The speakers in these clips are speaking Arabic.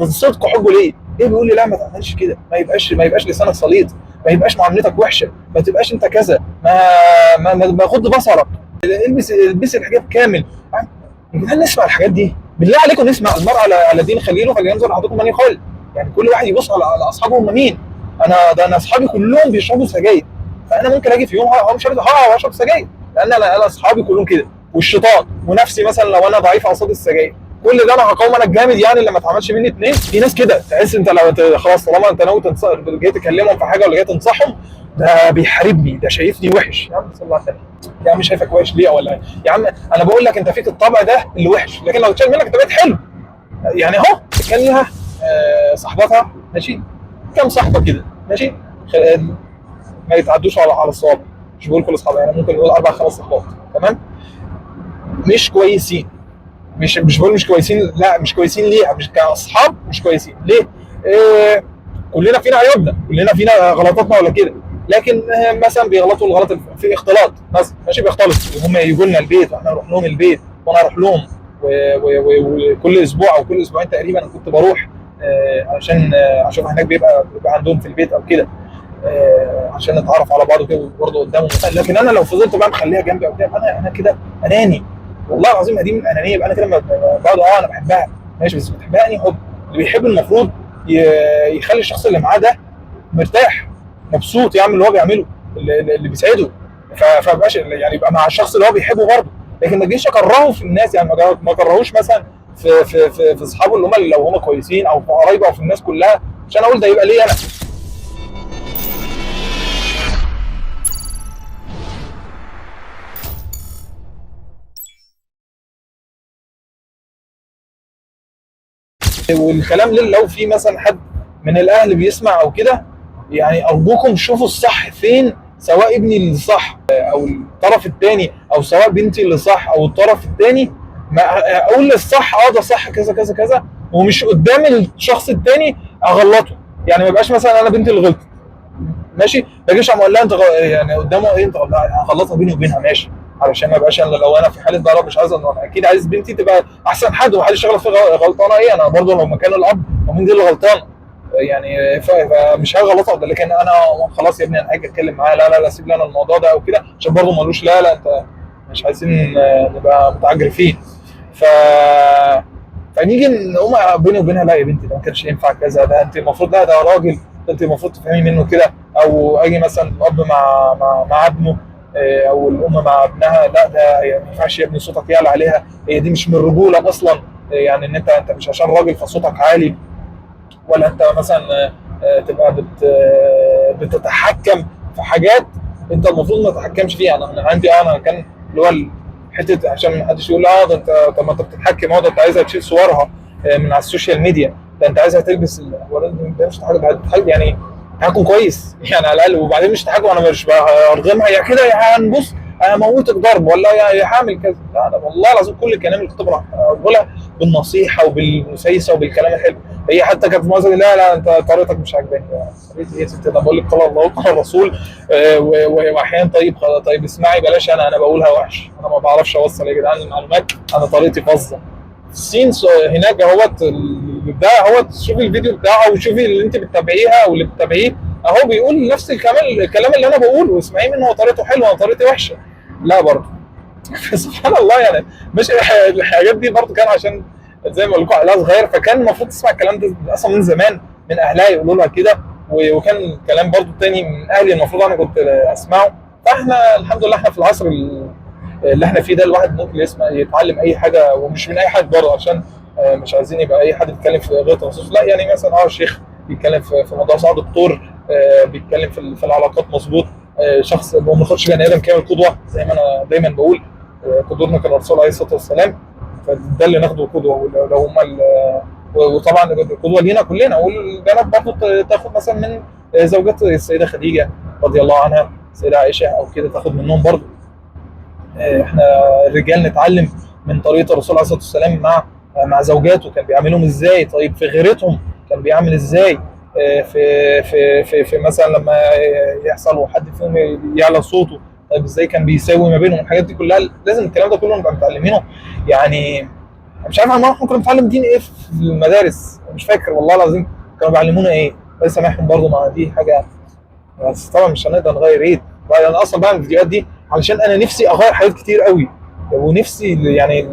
من صدق حبه ليه. ليه بيقول لي لا ما تعملش كده، ما يبقاش لسانك سليط، ما يبقاش معاملتك وحشه، ما تبقاش انت كذا، ما غض بصرك، البس الحجاب كامل. يا جدعان نسمع الحاجات دي بالله عليكم، نسمع المرء على دين خليله فلينظر احدكم من يخل. يعني كل واحد يبص على اصحابه هم مين. انا اصحابي كلهم بيشربوا سجاير، فانا ممكن اجي في يوم هو مش هشرب سجاير، لان انا اصحابي كلهم كده، والشيطان ونفسي مثلا لو انا ضعيف قصاد السجاير، كل ده انا هقاوم انا الجامد يعني اللي ما اتعملش مني اتنين. في ناس كده تحس انت لو خلاص طالما انت ناوي جاي تكلمهم في حاجه ولا جاي تنصحهم، ده بيحاربني، ده شايفني وحش. يا عم صل الله عليه وسلم، يا عم شايفك وحش ليه ولا إيه؟ يا عم انا بقول لك انت فيك الطبع ده اللي وحش، لكن لو اتشال منك انت بقيت حلو. يعني اهو كان ليها صاحبتها ماشي، كام صاحبه كده ماشي، ما يتعدوش على الصوابع، مش بقول كل اصحابها، يعني ممكن نقول اربع خمس صحبات تمام، مش كويسين. مش بقول مش كويسين، لا مش كويسين ليها، مش كاصحاب مش كويسين ليه؟ إيه، كلنا فينا عيوبنا، كلنا فينا غلطاتنا ولا كده، لكن مثلا بيغلطوا الغلط في اختلاط مثلا ماشي، بيختلطوا هم يجوا لنا البيت واحنا نروح لهم البيت وانا اروح لهم، وكل اسبوع او كل اسبوعين تقريبا انا كنت بروح علشان اشوف هناك بيبقى عندهم في البيت او كده، عشان نتعرف على بعض كده برضه قدامهم. لكن انا لو فضلت بقى مخليها جنبي او كده، انا كده اناني، والله العظيم دي من الانانيه. يبقى انا كده بقعد انا بحبها ماشي، بس بتحبها اني حب. اللي بيحب المفروض يخلي الشخص اللي معاه ده مرتاح مبسوط يعمل اللي هو بيعمله، اللي بيسعده، فمبقاش يعني يبقى مع الشخص اللي هو بيحبه برضه. لكن ما تجيش اكرهه في الناس، يعني ما اكرهوش مثلا في اصحابه اللي هم لو هم كويسين، او في قرايبه، او في الناس كلها، عشان اقول ده يبقى ليه انا. والكلام لو في مثلا حد من الاهل بيسمع او كده، يعني ارجوكم شوفوا الصح فين، سواء ابني اللي صح او الطرف الثاني، او سواء بنتي اللي صح او الطرف الثاني، ما اقول الصح ده صح كذا كذا كذا، ومش قدام الشخص الثاني اغلطه. يعني ما يبقاش مثلا انا بنتي اللي غلطت ماشي، ما اجيش اقول لها انت يعني قدامه ايه انت هغلطها بيني وبينها ماشي، علشان ما يبقاش انا لو انا في حاله ضرر مش عايز، انا اكيد عايز بنتي تبقى احسن حد، ومحدش يغلط في غلطانه ايه، انا برضه لو مكان الاب ومين دي اللي غلطانه يعني، فمش هغلطها. لكن انا خلاص يا ابني انا هاجي اتكلم معاه، لا سيب لي انا الموضوع ده او كده، عشان برضه ما اقولوش لا انت مش عايزين نبقى متعجرفين. ف فنيجي نقوم بيني وبينها لا يا بنتي ده ما كانش ينفع كذا، ده انت المفروض لا ده راجل، انت المفروض تفهمي منه كده. او اجي مثلا الاب مع ابنه، او الام مع ابنها، لا ده يعني ما ينفعش يا ابني صوتك يعلى عليها، هي دي مش من الرجوله اصلا، يعني ان انت مش عشان راجل فصوتك عالي، ولا انت مثلا تبقى بتتحكم في حاجات انت المفروض ما تتحكمش فيها. انا عندي انا كان اللي هو حته، عشان ما حدش يقول ده انت، طب ما انت بتتحكم ده انت عايزها تشيل صورها من على السوشيال ميديا، ده انت عايزها تلبس ده مش تحكم يعني، تحكم كويس يعني على الاقل. وبعدين مش تحكم انا مش برغمها يا كده يا هنبص هموتك ضرب ولا يا هعمل كذا، لا انا والله العظيم كل الكلام اللي كنت بقولها بالنصيحه وبالمسايسه وبالكلام الحلو. هي حتى كانت في مصر لا انت طريقتك مش عاجباني، طريقتي ايه يا ستي، انا بقول لك قال الله وقال الرسول، واحيانا طيب اسمعي بلاش انا بقولها وحش، انا ما بعرفش اوصل يا جدعان المعلومات، انا طريقتي فظه. السين هناك اهوت ده اهوت، شوفي الفيديو بتاعه وشوفي اللي انت بتتابعيها واللي بتتابعيه، اهو بيقول نفس الكلام اللي انا بقوله، واسمعيه منه، هو طريقته حلوه وانا طريقتي وحشه، لا برضه. سبحان الله يعني، مش الحاجات دي برضه كان عشان زي ما بقول لكم عقلها صغير، فكان المفروض تسمع الكلام ده اصلا من زمان من اهلها يقولوا لها كده، وكان كلام برضه تاني من اهلي المفروض انا كنت اسمعه. فاحنا الحمد لله احنا في العصر اللي احنا فيه ده، الواحد ممكن يتعلم اي حاجه، ومش من اي حد برضه، عشان مش عايزين يبقى اي حد يتكلم في غير تخصص، لا يعني مثلا شيخ بيتكلم في موضوع صعب، دكتور بيتكلم في العلاقات مظبوط، شخص ما بناخدش بني ادم كامل قدوه، زي ما انا دايما بقول قدوتنا كان الرسول عليه الصلاه والسلام، فده اللي ناخده قدوه. لو هم وطبعا القدوه لينا كلنا، والبنات برضه تاخد مثلا من زوجات السيده خديجه رضي الله عنها، السيده عائشه او كده، تاخد منهم برضه. احنا الرجال نتعلم من طريقه الرسول عليه الصلاه والسلام مع زوجاته، كان بيعملهم ازاي، طيب في غيرتهم كان بيعمل ازاي، في مثلا لما يحصل حد فيهم يعلى صوته، طيب ازاي كان بيساوي ما بينهم، الحاجات دي كلها لازم الكلام ده كله نبقى متعلمينه يعني. مش عارف احنا كنا بنتعلم دين ايه في المدارس، مش فاكر والله العظيم كانوا بيعلمونا ايه. الله يسامحهم برضه، مع دي حاجه، بس طبعا مش هنقدر نغير ايد. انا اصلا بعمل الفيديوهات دي علشان انا نفسي اغير حاجات كتير قوي، ونفسي يعني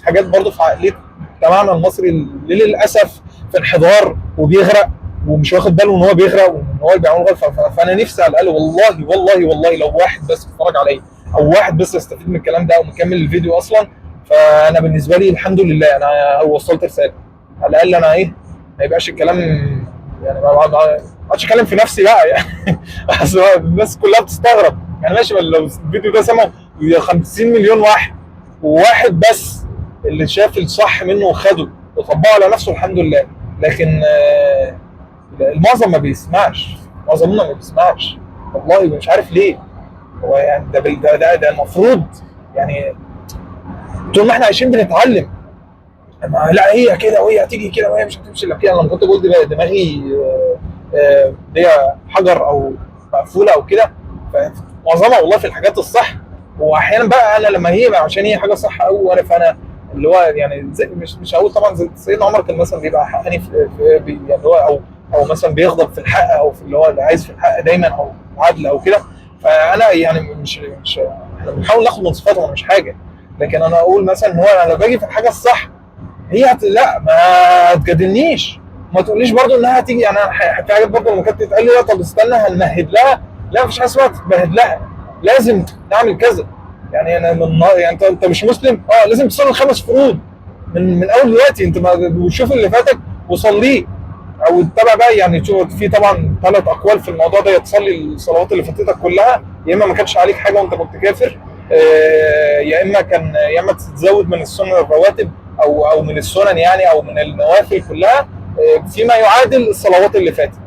حاجات برضه في عقليه مجتمعنا المصري اللي للاسف في انحدار وبيغرق، ومش واخد باله ان هو بيغرق وان هو اللي بيعمل غلط. فانا نفسي على الاقل والله والله والله لو واحد بس يتفرج عليا، او واحد بس يستفيد من الكلام ده ومكمل الفيديو اصلا، فانا بالنسبه لي الحمد لله انا وصلت رساله. على الاقل انا ايه، ما يبقاش الكلام يعني ما اقعدش اتكلم في نفسي بقى يعني. أصل الناس كلها بتستغرب يعني. ماشي، لو الفيديو ده سمعه 50 مليون واحد، وواحد بس اللي شاف الصح منه وخده وطبقه على نفسه الحمد لله. لكن المعظم ما بيسمعش، معظمنا ما بيسمعش والله، مش عارف ليه. هو يعني ده المفروض يعني طول ما احنا عايشين بنتعلم. لا هي كده وهي هتيجي كده وهي مش هتمشي الا كده. أنا لما كنت بقول دماغي هي حجر او مقفوله او كده، معظمها والله في الحاجات الصح. واحيانا بقى انا لما هي عشان هي حاجه صح قوي وانا فانا اللي هو يعني زي مش هقول طبعا زي سيدنا عمر كان مثلا بيبقى حقاني يعني هو او مثلا بيغضب في الحق، او في اللي هو اللي عايز في الحق دايما، او عدل او كده. فانا يعني مش احنا بنحاول ناخد من صفاتهم مش حاجه. لكن انا اقول مثلا ان هو انا باجي في الحاجه الصح، لا ما تجادلنيش، ما تقوليش برضو انها هتيجي. يعني انا في حاجات برضو لما كانت تتقال لي لا طب استنى هنمهد لها، لا مفيش حاجه اسمها تمهد لها، لازم نعمل كذا. يعني انا يعني انت مش مسلم، لازم تصلي الخمس فروض من اول دلوقتي. انت شوف اللي فاتك وصليه، او اتبع بقى. يعني تشوف في طبعا 3 اقوال في الموضوع ده: يا تصلي الصلوات اللي فاتتك كلها، يا اما ما كانش عليك حاجه وانت كنت كافر، يا اما تتزود من السنن الرواتب، او من السنن يعني، او من النوافل كلها فيما يعادل الصلوات اللي فاتت.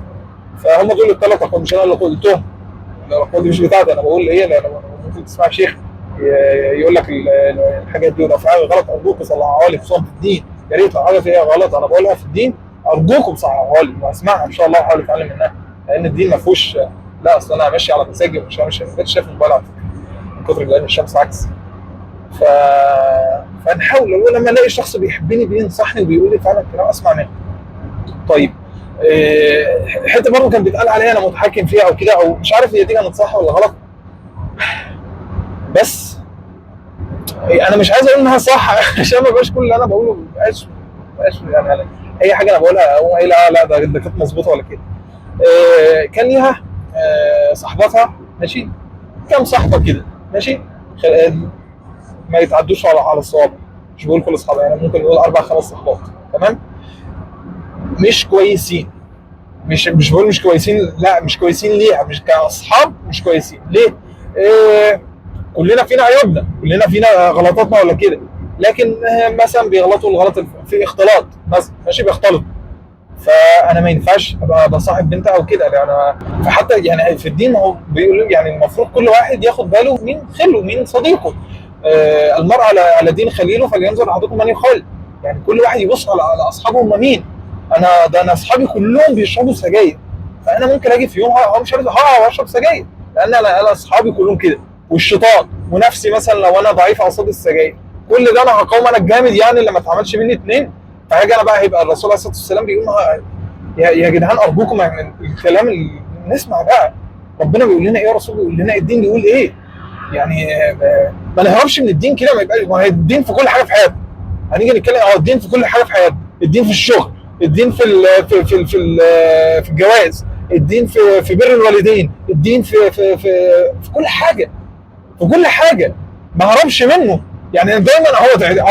فهم دول ال3 اقوال، مش انا اللي قلتهم. الاقوال دي مش بتاعتي، انا بقول ايه، لان ممكن تسمع شيخ يقول لك الحاجات دي، ولو في حاجه غلط ارجوك صلحوها لي، خصوصا في الدين. يا ريت لو حاجه فيها غلط انا بقولها في الدين ارجوكم صححوها لي واسمعها ان شاء الله واحاول اتعلم منها. لان الدين ما فيهوش لا اصل انا ماشي على مزاجي ومش ماشي. ما بقتش شايف الموبايل على فكره من كتر لان الشمس عكس. ف... فنحاول لما الاقي شخص بيحبني بينصحني وبيقول لي فعلا كلام اسمع منه. طيب حته برضه كان بيتقال عليها انا متحكم فيها او كده، او مش عارف هي دي كانت صح ولا غلط، بس انا مش عايز اقول انها صح عشان ما يبقاش كل اللي انا بقوله ما يبقاش يعني اي حاجه انا بقولها او ايه لا ده كانت مظبوطه ولا كده. كان ليها صاحبتها ماشي، كام صاحبه كده ماشي، ما يتعدوش على الصوابع. مش بقول كل اصحابها يعني، ممكن نقول 4 5 صحبات تمام، مش كويسين. مش بقول مش كويسين، لا مش كويسين ليها، مش كاصحاب مش كويسين ليه. كلنا فينا عيوبنا، كلنا فينا غلطاتنا ولا كده. لكن مثلا بيغلطوا الغلط في اختلاط مثلا، ماشي بيختلط. فانا ما ينفعش ابقى بصاحب بنت او كده يعني. فحتى يعني في الدين هو بيقول يعني المفروض كل واحد ياخد باله مين خله مين صديقه. المرء على دين خليله فلينظر احدكم من يخالل. يعني كل واحد يبص على اصحابه هم مين. انا اصحابي كلهم بيشربوا سجاير، فانا ممكن اجي في يوم مش هشرب سجاير، لان انا اصحابي كلهم كده. والشيطان ونفسي مثلا لو انا ضعيف قصاد السجاير، كل ده انا هقاوم انا الجامد يعني اللي ما اتعملش مني 2. فهاجي انا بقى هيبقى الرسول عليه الصلاه والسلام بيقول يا جدعان ارجوكم يعني الكلام اللي نسمع بقى. ربنا بيقول لنا ايه، الرسول بيقول لنا الدين بيقول ايه. يعني ما نهربش من الدين كده، ما يبقاش. ما هي الدين في كل حاجه في حياتنا. هنيجي نتكلم الدين في كل حاجه في حياتنا. الدين في الشغل، الدين في الجواز، الدين في بر الوالدين، الدين في كل حاجه، في كل حاجه ما هربش منه. يعني دايما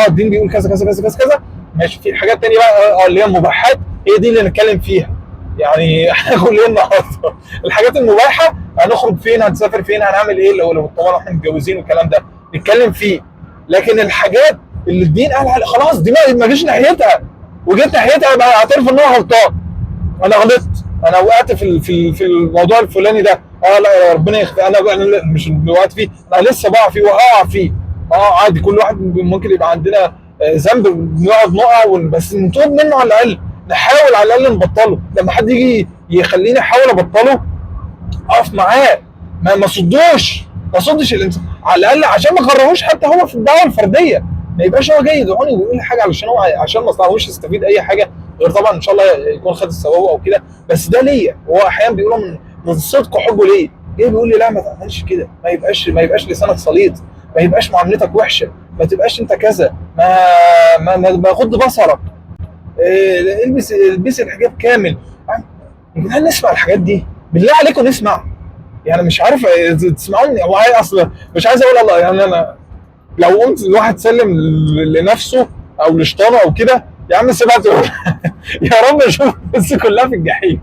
الدين بيقول كذا كذا كذا كذا كذا ماشي. في حاجات تانية بقى اللي هي المباحات، هي دي اللي نتكلم فيها. يعني احنا كل يوم النهارده الحاجات المباحه، هنخرج فين، هنسافر فين، هنعمل ايه لو طبعا احنا متجوزين والكلام ده نتكلم فيه. لكن الحاجات اللي الدين قال خلاص دي ما جيش ناحيتها، وجيت ناحيتها يبقى اعترف ان انا غلطان. انا غلطت، انا وقعت في الموضوع الفلاني ده. لا يا ربنا يخفي، انا مش وقعت فيه، انا لسه بقع فيه وهقع فيه. عادي، كل واحد ممكن يبقى عندنا ذنب بنقعد نقع، بس نتوب منه على الاقل، نحاول على الاقل نبطله. لما حد يجي يخليني احاول ابطله اقف معاه، ما صدش الانسان على الاقل عشان ما كرهوش حتى هو في الدعوه الفرديه. ما يبقاش هو جاي يدعوني ويقول حاجه علشان هو عشان ما اطلعوش يستفيد اي حاجه، غير طبعا ان شاء الله يكون خد الثواب او كده. بس ده ليا، هو احيانا بيقولوا من صدق حبه ليا، جاي بيقول لي لا ما تعملش كده، ما يبقاش لسانك سليط، ما يبقاش معاملتك وحشه، ما تبقاش انت كذا، ما غض بصرك، البس الحجاب كامل. يا جدعان نسمع الحاجات دي بالله عليكم، نسمع. يعني مش عارف تسمعوني، هو اصلا مش عايز اقول الله، يعني انا لو قمت الواحد سلم لنفسه او لشيطانه او كده، يا عم سمعت يا رب اشوف بس كلها في الجحيم.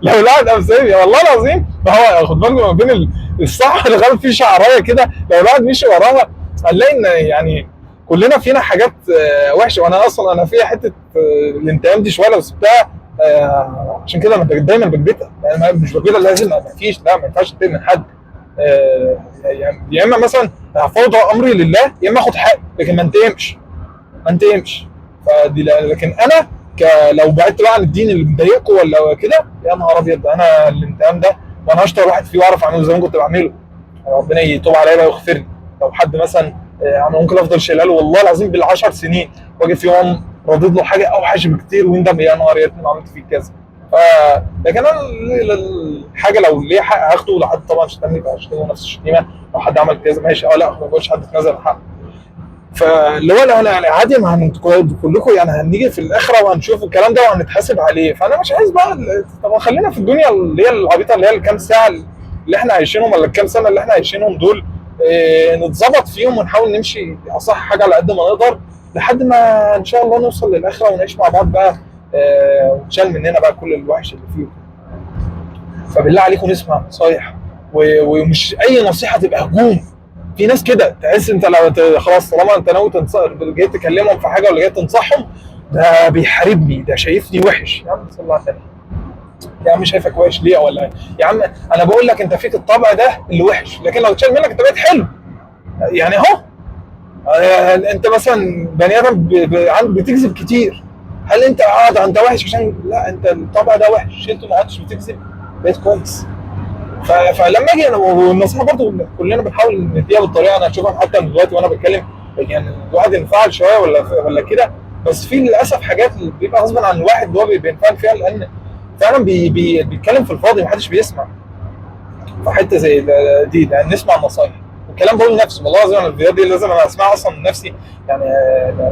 لو الواحد قام سايب، والله العظيم ما هو خد بالك ما بين الصح والغلط في شعرايه كده، لو الواحد مشي وراها هنلاقي ان يعني كلنا فينا حاجات وحشه. وانا اصلا انا فيها حته الانتقام دي شويه لو سبتها، عشان كده انا دايما بكبتها، يعني مش بكبتها لازم ما فيش، لا ما ينفعش تتهم من حد. يعني يا اما مثلا افوض امري لله، يا اما اخد حقي، لكن ما انتقمش. فدي لكن انا لو بعدت بقى عن الدين اللي مضايقكم ولا كده، يا نهار ابيض، انا الانتقام ده وانا اشطر واحد فيه واعرف اعمله زي ما كنت بعمله. ربنا يتوب عليا بقى ويغفر لي. لو حد مثلا انا ممكن افضل شايلها له والله العظيم بالعشر سنين، واجي في يوم رديت له حاجه اوحش بكتير ويندم، يا نهار يا ريتني ما عملت فيك كذا. ف لكن انا الحاجه لو ليه حق هاخده، لو حد طبعا شتمني يبقى هشتمه نفس الشتيمه، لو حد عمل كذا ماشي، لا ما بقولش حد اتنازل عن حقه. فاللي هو انا يعني عادي، ما انتوا كلكم يعني هنيجي في الاخره وهنشوف الكلام ده وهنتحاسب عليه. فانا مش عايز بقى طب خلينا في الدنيا اللي هي العبيطه، اللي هي الكام ساعه اللي احنا عايشينهم، ولا الكام سنه اللي احنا عايشينهم دول، نتظبط فيهم ونحاول نمشي اصح حاجه على قد ما نقدر، لحد ما ان شاء الله نوصل للاخره ونعيش مع بعض بقى، ونشال مننا بقى كل الوحش اللي فيه. فبالله عليكم نسمع نصايح، ومش اي نصيحه تبقى هجوم. في ناس كده تحس انت لو خلاص طالما انت ناوي جاي تكلمهم في حاجه ولا جاي تنصحهم، ده بيحاربني، ده شايفني وحش. يا عم صل الله على النبي، يا عم شايفك وحش ليه ولا إيه؟ يا عم انا بقول لك انت فيك الطبع ده اللي وحش، لكن لو اتشال منك انت بقيت حلو. يعني اهو، انت مثلا بني ادم بتكذب كتير، هل انت ده انت وحش عشان لا انت الطبع ده وحش، شلته ما عدتش بتكذب بقيت كويس. فلما اجي انا والنصيحه برضه كلنا بنحاول نديها بالطريقه، انا اشوفها حتى من دلوقتي وانا بتكلم، يعني الواحد ينفعل شويه ولا كده، بس في للاسف حاجات بيبقى غصبا عن الواحد اللي هو بينفعل فيها، لان فعلا بيتكلم في الفاضي محدش بيسمع. فحته زي دي يعني نسمع النصايح والكلام بقول لنفسي، والله العظيم انا الفيديوهات دي لازم انا اسمعها اصلا من نفسي، يعني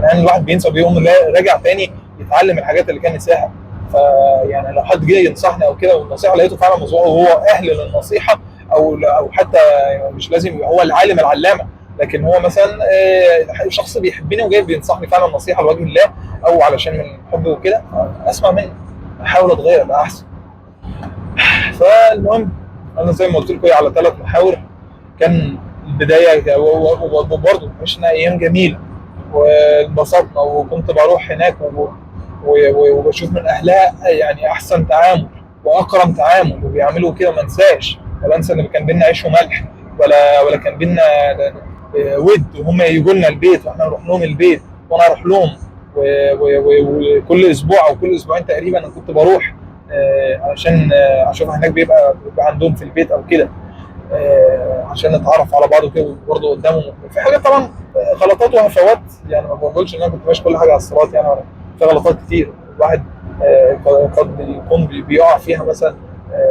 لان الواحد بينسى وبيقوم راجع تاني يتعلم الحاجات اللي كان نساها. فيعني لو حد جه ينصحني او كده والنصيحه لقيته فعلا مظبوط وهو اهل للنصيحه، او حتى يعني مش لازم يبقى هو العالم العلامه، لكن هو مثلا شخص بيحبني وجاي بينصحني فعلا نصيحه لوجه الله او علشان من حبه وكده، اسمع منه، احاول اتغير ابقى احسن. فالمهم انا زي ما قلت لكم على 3 محاور. كان البدايه وبرضه عشنا ايام جميله وانبسطنا، وكنت بروح هناك وبشوف من اهلها يعني احسن تعامل واكرم تعامل وبيعملوا كده، ما انساش ولا انسى ان كان بينا عيش وملح، ولا كان بينا ود، وهم يجوا لنا البيت واحنا نروح لهم البيت وانا اروح لهم. وكل اسبوع او كل اسبوعين تقريبا انا كنت بروح عشان اشوف هناك بيبقى عندهم في البيت او كده، عشان نتعرف على بعض وكده، وبرضه قدامهم في حاجات طبعا غلطات وهفوات، يعني ما بقولش ان انا كنت ماشي كل حاجه على الصراط، يعني في غلطات كتير الواحد قد يكون بيقع فيها مثلا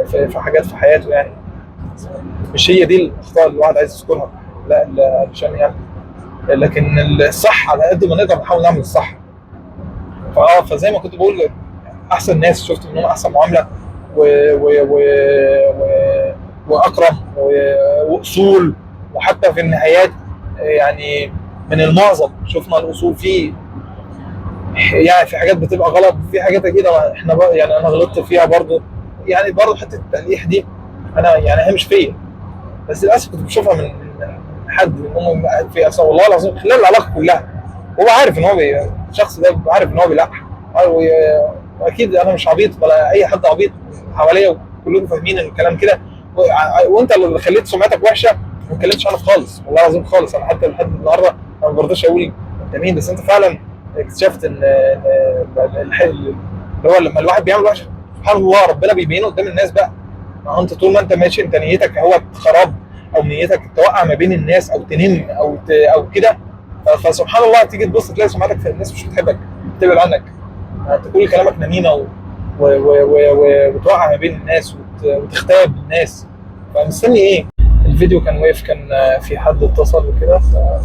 في حاجات في حياته، يعني مش هي دي الاخطاء اللي الواحد عايز يذكرها، لا عشان يعني، لكن الصح على قد ما نقدر نحاول نعمل الصح. فزي ما كنت بقول، احسن ناس شفت منهم احسن معامله و و و و واكرم واصول، وحتى في النهايات يعني من المعظم شفنا الاصول فيه، يعني في حاجات بتبقى غلط، في حاجات كده احنا يعني انا غلطت فيها برضه، يعني برضه حته التلقيح دي انا يعني هي مش فيا، بس للاسف كنت بشوفها من حد منهم في اصلا، والله العظيم خلال العلاقه كلها هو عارف ان هو الشخص ده عارف ان هو بيلقح، واكيد انا مش عبيط ولا اي حد عبيط حواليا، وكلهم فاهمين ان الكلام كده، وانت اللي خليت سمعتك وحشه ما اتكلمتش عنها خالص، والله العظيم خالص. انا حتى لحد النهارده انا ما برضاش اقول انت مين، بس انت فعلا اكتشفت ان اللي هو لما الواحد بيعمل وحش سبحان الله ربنا بيبينه قدام الناس بقى. ما هو انت طول ما انت ماشي انت نيتك هو خراب، او نيتك توقع ما بين الناس او تنم او كده، فسبحان الله تيجي تبص تلاقي سمعتك في الناس مش بتحبك، بتبعد عنك، كل كلامك نميمه وتوقع ما بين الناس وتختاب الناس. فمستني ايه؟ الفيديو كان واقف، كان في حد اتصل وكده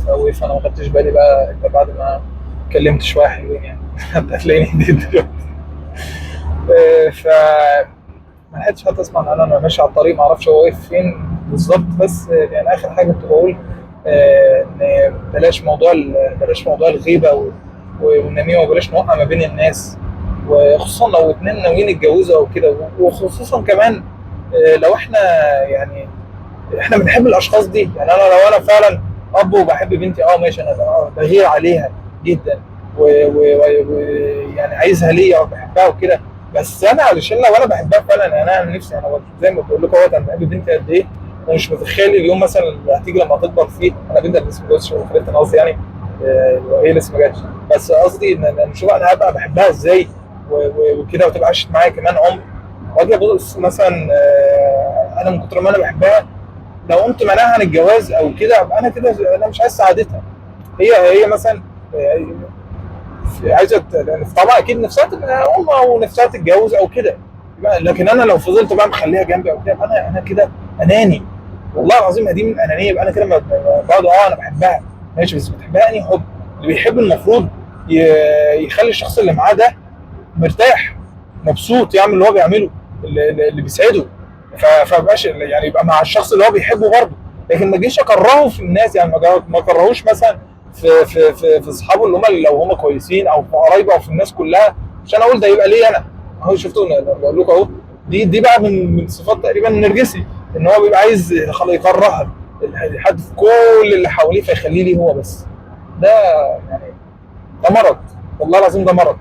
فوقف، انا ما خدتش بالي بقى الا بعد ما اتكلمت شويه حلوين يعني. هتلاقيني هديت دلوقتي. ف ما لحقتش حتى اسمع ان انا ماشي على الطريق، ما اعرفش هو واقف فين بالظبط، بس يعني اخر حاجه كنت بقول ان بلاش موضوع الغيبه والنميمه، وبلاش نوقع ما بين الناس، وخصوصا لو اتنين ناويين يتجوزوا او كده، وخصوصا كمان لو احنا يعني احنا بنحب الاشخاص دي. يعني لو انا فعلا اب وبحب بنتي، ماشي، انا بغير عليها جدا ويعني عايزها ليا وبحبها وكده، بس انا علشان لو انا بحبها فعلا، يعني انا عن نفسي، انا زي ما بقول لكم اهوت، انا بحب بنتي قد ايه، ومش متخيل اليوم مثلا اللي هتيجي لما تكبر فيه. انا بنتي لسه ما جاتش، انا قصدي يعني هي لسه ما جاتش، بس قصدي ان نشوف انا هبقى بحبها ازاي وكده، وتبقى عاشت معايا كمان عمر، واجي ابص مثلا انا من كتر ما انا بحبها لو قمت منعها عن الجواز او كده، ابقى انا كده انا مش عايز سعادتها. هي مثلا عايزه يعني طبعا اكيد نفسها تبقى ام او نفسها تتجوز او كده، لكن انا لو فضلت بقى مخليها جنبي او كده، انا كده اناني. والله العظيم دي من انانيه، يبقى انا كده بقعد انا بحبها ماشي، بس بتحبها انهي حب؟ اللي بيحب المفروض يخلي الشخص اللي معاه ده مرتاح مبسوط، يعمل اللي هو بيعمله، اللي بيسعده، فمبقاش يعني يبقى مع الشخص اللي هو بيحبه برضه. لكن ما اجيش اكرهه في الناس، يعني ما اكرهوش مثلا في اصحابه اللي هم لو هم كويسين، او في قرايبه، او في الناس كلها، عشان اقول ده يبقى ليه انا. اهو شفتوا انا بقول لكم اهو، دي بقى من صفات تقريبا النرجسي، ان هو بيبقى عايز يكره حد في كل اللي حواليه فيخليه ليه هو بس. ده يعني ده مرض، والله العظيم ده مرض.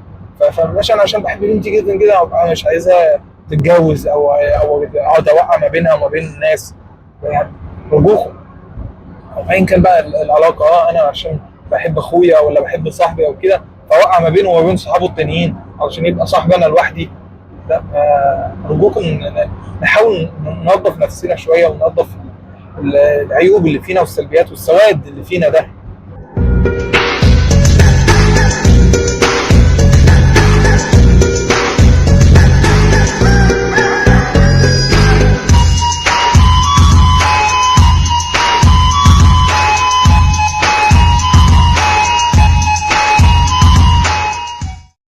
فماشي انا عشان بحب بنتي جدا جدا ابقى مش عايزها تتجوز، او اقعد اوقع ما بينها وما بين الناس. يعني رجوكم، ايا كان بقى العلاقه، انا عشان بحب اخويا ولا بحب صاحبي او كده، فاوقع ما بينه وما بين صحابه التانيين علشان يبقى صاحبي انا لوحدي. لا، ارجوكم نحاول ننظف نفسنا شويه، وننظف العيوب اللي فينا والسلبيات والسواد اللي فينا ده.